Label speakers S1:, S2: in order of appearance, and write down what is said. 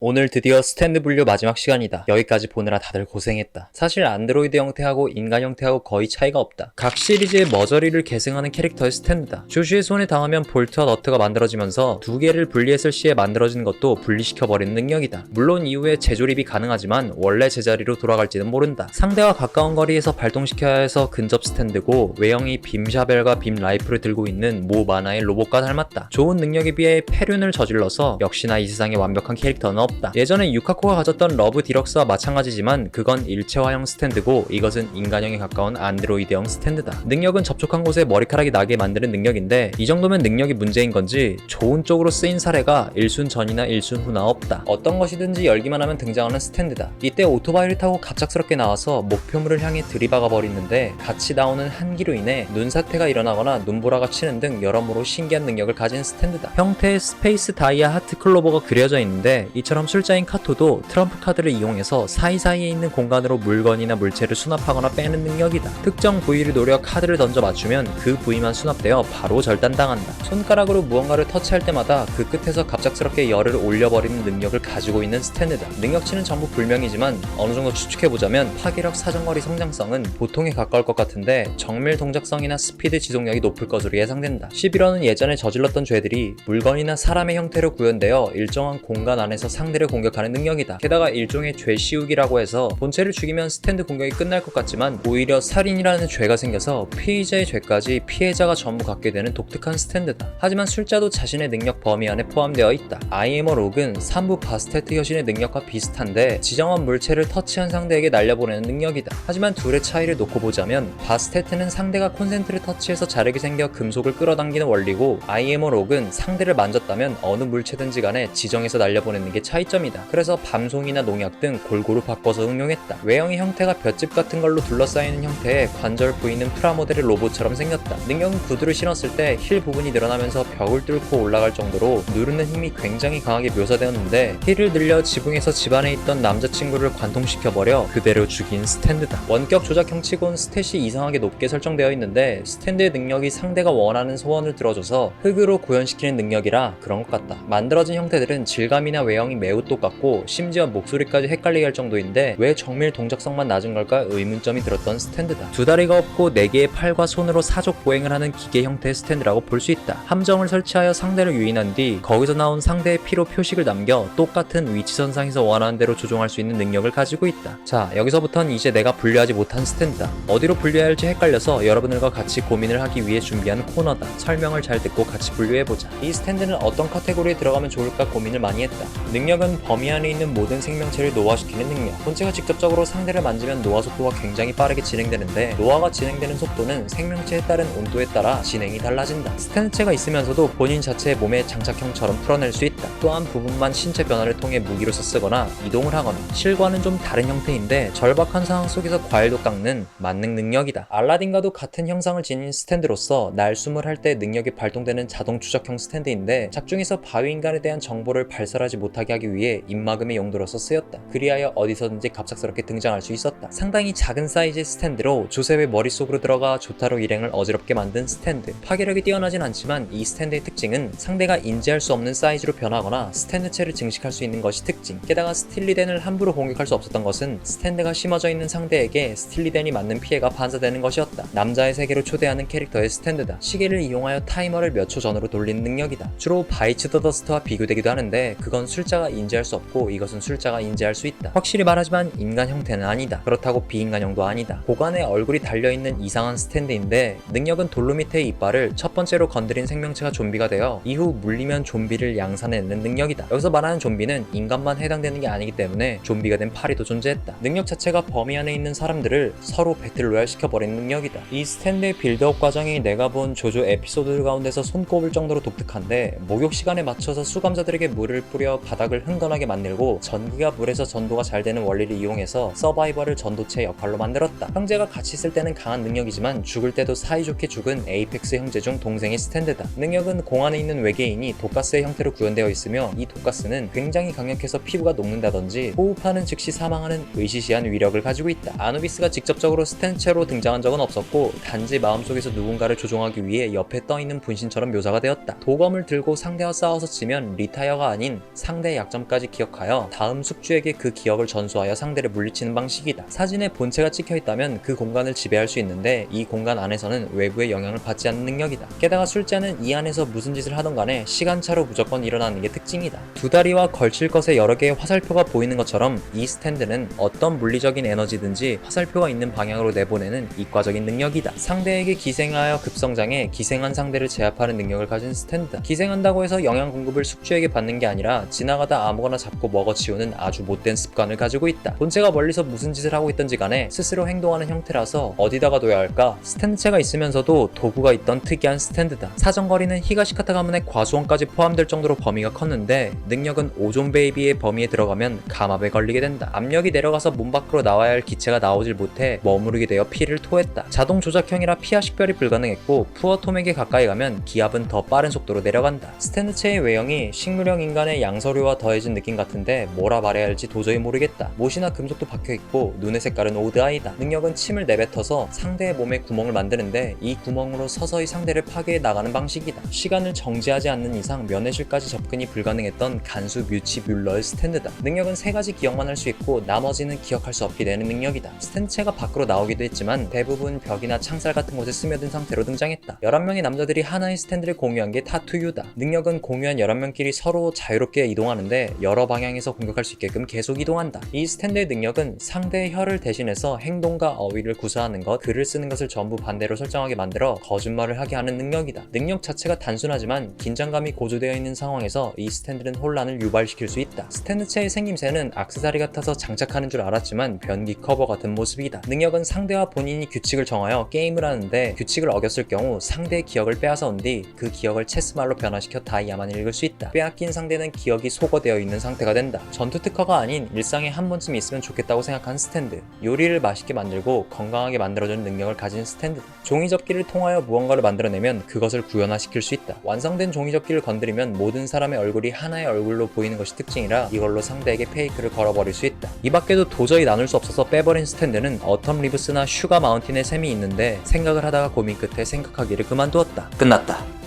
S1: 오늘 드디어 스탠드 분류 마지막 시간이다. 여기까지 보느라 다들 고생했다. 사실 안드로이드 형태하고 인간 형태하고 거의 차이가 없다. 각 시리즈의 머저리를 계승하는 캐릭터의 스탠드다. 조슈의 손에 닿으면 볼트와 너트가 만들어지면서 두 개를 분리했을 시에 만들어진 것도 분리시켜버리는 능력이다. 물론 이후에 재조립이 가능하지만 원래 제자리로 돌아갈지는 모른다. 상대와 가까운 거리에서 발동시켜야 해서 근접 스탠드고, 외형이 빔샤벨과 빔 라이프를 들고 있는 모 만화의 로봇과 닮았다. 좋은 능력에 비해 폐륜을 저질러서 역시나 이 세상에 완벽한 캐릭터는 없다. 예전에 유카코가 가졌던 러브 디럭스와 마찬가지지만 그건 일체화형 스탠드고, 이것은 인간형에 가까운 안드로이드형 스탠드다. 능력은 접촉한 곳에 머리카락이 나게 만드는 능력인데, 이 정도면 능력이 문제인 건지 좋은 쪽으로 쓰인 사례가 일순 전이나 일순 후나 없다. 어떤 것이든지 열기만 하면 등장하는 스탠드다. 이때 오토바이를 타고 갑작스럽게 나와서 목표물을 향해 들이박아 버리는데, 같이 나오는 한기로 인해 눈사태가 일어나거나 눈보라가 치는 등 여러모로 신기한 능력을 가진 스탠드다. 형태의 스페이스 다이아 하트 클로버가 그려져 있는데, 이처럼 술자인 카토도 트럼프 카드를 이용해서 사이사이에 있는 공간으로 물건이나 물체를 수납하거나 빼는 능력이다. 특정 부위를 노려 카드를 던져 맞추면 그 부위만 수납되어 바로 절단당한다. 손가락으로 무언가를 터치할 때마다 그 끝에서 갑작스럽게 열을 올려버리는 능력을 가지고 있는 스탠드다. 능력치는 전부 불명이지만 어느정도 추측해보자면 파괴력, 사정거리, 성장성은 보통에 가까울 것 같은데, 정밀 동작성이나 스피드 지속력이 높을 것으로 예상된다. 11호는 예전에 저질렀던 죄들이 물건이나 사람의 형태로 구현되어 일정한 공간 안에서 상대를 공격하는 능력이다. 게다가 일종의 죄 씌우기라고 해서 본체를 죽이면 스탠드 공격이 끝날 것 같지만 오히려 살인이라는 죄가 생겨서 피의자의 죄까지 피해자가 전부 갖게 되는 독특한 스탠드다. 하지만 술자도 자신의 능력 범위 안에 포함되어 있다. 아이에머 록은 3부 바스테트 여신의 능력과 비슷한데, 지정한 물체를 터치한 상대에게 날려보내는 능력이다. 하지만 둘의 차이를 놓고 보자면, 바스테트는 상대가 콘센트를 터치해서 자력이 생겨 금속을 끌어당기는 원리고, 아이에머 록은 상대를 만졌다면 어느 물체든지 간에 지정해서 날려보내는 게 차이점이다. 그래서 밤송이나 농약 등 골고루 바꿔서 응용했다. 외형의 형태가 볏짚 같은 걸로 둘러싸이는 형태의 관절 부위는 프라모델의 로봇처럼 생겼다. 능력은 구두를 신었을 때 힐 부분이 늘어나면서 벽을 뚫고 올라갈 정도로 누르는 힘이 굉장히 강하게 묘사되었는데, 힐을 늘려 지붕에서 집 안에 있던 남자친구를 관통시켜버려 그대로 죽인 스탠드다. 원격 조작형 치곤 스탯이 이상하게 높게 설정되어 있는데, 스탠드의 능력이 상대가 원하는 소원을 들어줘서 흙으로 구현시키는 능력이라 그런 것 같다. 만들어진 형태들은 질감이나 외형이 매우 똑같고 심지어 목소리까지 헷갈리게 할 정도인데, 왜 정밀 동작성만 낮은 걸까 의문점이 들었던 스탠드다. 두 다리가 없고 4개의 팔과 손으로 사족 보행을 하는 기계 형태의 스탠드라고 볼 수 있다. 함정을 설치하여 상대를 유인한 뒤 거기서 나온 상대의 피로 표식을 남겨 똑같은 위치선상에서 원하는 대로 조종할 수 있는 능력을 가지고 있다. 자, 여기서부턴 이제 내가 분류하지 못한 스탠드다. 어디로 분류해야 할지 헷갈려서 여러분들과 같이 고민을 하기 위해 준비한 코너다. 설명을 잘 듣고 같이 분류해보자. 이 스탠드는 어떤 카테고리에 들어가면 좋을까 고민을 많이 했다. 능력은 범위 안에 있는 모든 생명체를 노화시키는 능력. 본체가 직접적으로 상대를 만지면 노화 속도가 굉장히 빠르게 진행되는데, 노화가 진행되는 속도는 생명체에 따른 온도에 따라 진행이 달라진다. 스탠드체가 있으면서도 본인 자체의 몸의 장착형처럼 풀어낼 수 있다. 또한 부분만 신체 변화를 통해 무기로서 쓰거나 이동을 하거나, 실과는 좀 다른 형태인데 절박한 상황 속에서 과일도 깎는 만능 능력이다. 알라딘과도 같은 형상을 지닌 스탠드로서 날숨을 할 때 능력이 발동되는 자동 추적형 스탠드인데, 작중에서 바위인간에 대한 정보를 발설하지 못하게 하기 위해 입막음의 용도로서 쓰였다. 그리하여 어디서든지 갑작스럽게 등장할 수 있었다. 상당히 작은 사이즈의 스탠드로 조셉의 머릿속으로 들어가 조타로 일행을 어지럽게 만든 스탠드. 파괴력이 뛰어나진 않지만 이 스탠드의 특징은 상대가 인지할 수 없는 사이즈로 변하거나 스탠드체를 증식할 수 있는 것이 특징. 게다가 스틸리덴을 함부로 공격할 수 없었던 것은 스탠드가 심어져 있는 상대에게 스틸리덴이 맞는 피해가 반사되는 것이었다. 남자의 세계로 초대하는 캐릭터의 스탠드다. 시계를 이용하여 타이머를 몇 초 전으로 돌리는 능력이다. 주로 바이츠 더 더스트와 비교되기도 하는데, 그건 술자가 인지할 수 없고 이것은 술자가 인지할 수 있다. 확실히 말하지만 인간 형태는 아니다. 그렇다고 비인간형도 아니다. 고관에 얼굴이 달려있는 이상한 스탠드인데, 능력은 돌로미테의 이빨을 첫 번째로 건드린 생명체가 좀비가 되어 이후 물리면 좀비를 양산해내는 능력이다. 여기서 말하는 좀비는 인간만 해당되는 게 아니기 때문에 좀비가 된 파리도 존재했다. 능력 자체가 범위 안에 있는 사람들을 서로 배틀로얄 시켜버리는 능력이다. 이 스탠드의 빌드업 과정이 내가 본 조조 에피소드 가운데서 손꼽을 정도로 독특한데, 목욕 시간에 맞춰서 수감자들에게 물을 뿌려 바닥을 흥건하게 만들고, 전기가 물에서 전도가 잘 되는 원리를 이용해서 서바이벌을 전도체 역할로 만들었다. 형제가 같이 있을 때는 강한 능력이지만 죽을 때도 사이좋게 죽은 에이펙스 형제 중 동생의 스탠드다. 능력은 공 안에 있는 외계인이 독가스의 형태로 구현되어 있으며, 이 독가스는 굉장히 강력해서 피부가 녹는다든지 호흡하는 즉시 사망하는 의시시한 위력을 가지고 있다. 아누비스가 직접적으로 스탠드체로 등장한 적은 없었고, 단지 마음속에서 누군가를 조종하기 위해 옆에 떠있는 분신처럼 묘사가 되었다. 도검을 들고 상대와 싸워서 지면 리타이어가 아닌 상대 약 약점까지 기억하여 다음 숙주에게 그 기억을 전수하여 상대를 물리치는 방식이다. 사진에 본체가 찍혀있다면 그 공간을 지배할 수 있는데 이 공간 안에서는 외부의 영향을 받지 않는 능력이다. 게다가 술자는 이 안에서 무슨 짓을 하던 간에 시간차로 무조건 일어나는 게 특징이다. 두 다리와 걸칠 것에 여러 개의 화살표가 보이는 것처럼 이 스탠드는 어떤 물리적인 에너지든지 화살표가 있는 방향으로 내보내는 이과적인 능력이다. 상대에게 기생하여 급성장해 기생한 상대를 제압하는 능력을 가진 스탠드다. 기생한다고 해서 영양 공급을 숙주에게 받는 게 아니라 지나가다 아무거나 잡고 먹어치우는 아주 못된 습관을 가지고 있다. 본체가 멀리서 무슨 짓을 하고 있던지 간에 스스로 행동하는 형태라서 어디다가 둬야 할까? 스탠드체가 있으면서도 도구가 있던 특이한 스탠드다. 사정거리는 히가시카타 가문의 과수원까지 포함될 정도로 범위가 컸는데 능력은 오존 베이비의 범위에 들어가면 감압에 걸리게 된다. 압력이 내려가서 문 밖으로 나와야 할 기체가 나오질 못해 머무르게 되어 피를 토했다. 자동 조작형이라 피하 식별이 불가능했고 푸어톰에게 가까이 가면 기압은 더 빠른 속도로 내려간다. 스탠드체의 외형이 식물형 인간의 양서류와 더해진 느낌 같은데 뭐라 말해야 할지 도저히 모르겠다. 못이나 금속도 박혀있고 눈의 색깔은 오드아이다. 능력은 침을 내뱉어서 상대의 몸에 구멍을 만드는데 이 구멍으로 서서히 상대를 파괴해 나가는 방식이다. 시간을 정지하지 않는 이상 면회실까지 접근이 불가능했던 간수 뮤치 뮬러의 스탠드다. 능력은 3가지 기억만 할 수 있고 나머지는 기억할 수 없게 되는 능력이다. 스탠드체가 밖으로 나오기도 했지만 대부분 벽이나 창살 같은 곳에 스며든 상태로 등장했다. 11명의 남자들이 하나의 스탠드를 공유한 게 타투유다. 능력은 공유한 11명끼리 서로 자유롭게 이동하는데 여러 방향에서 공격할 수 있게끔 계속 이동한다. 이 스탠드의 능력은 상대의 혀를 대신해서 행동과 어휘를 구사하는 것, 글을 쓰는 것을 전부 반대로 설정하게 만들어 거짓말을 하게 하는 능력이다. 능력 자체가 단순하지만 긴장감이 고조되어 있는 상황에서 이 스탠드는 혼란을 유발시킬 수 있다. 스탠드체의 생김새는 액세서리 같아서 장착하는 줄 알았지만 변기 커버 같은 모습이다. 능력은 상대와 본인이 규칙을 정하여 게임을 하는데 규칙을 어겼을 경우 상대의 기억을 빼앗아 온 뒤 그 기억을 체스말로 변화시켜 다이아만 읽을 수 있다. 빼앗긴 상대는 기억이 소거되어 있는 상태가 된다. 전투 특허가 아닌 일상에 한 번쯤 있으면 좋겠다고 생각한 스탠드. 요리를 맛있게 만들고 건강하게 만들어주는 능력을 가진 스탠드. 종이접기를 통하여 무언가를 만들어내면 그것을 구현화시킬 수 있다. 완성된 종이접기를 건드리면 모든 사람의 얼굴이 하나의 얼굴로 보이는 것이 특징이라 이걸로 상대에게 페이크를 걸어버릴 수 있다. 이 밖에도 도저히 나눌 수 없어서 빼버린 스탠드는 어텀 리브스나 슈가 마운틴의 셈이 있는데 생각을 하다가 고민 끝에 생각하기를 그만두었다. 끝났다.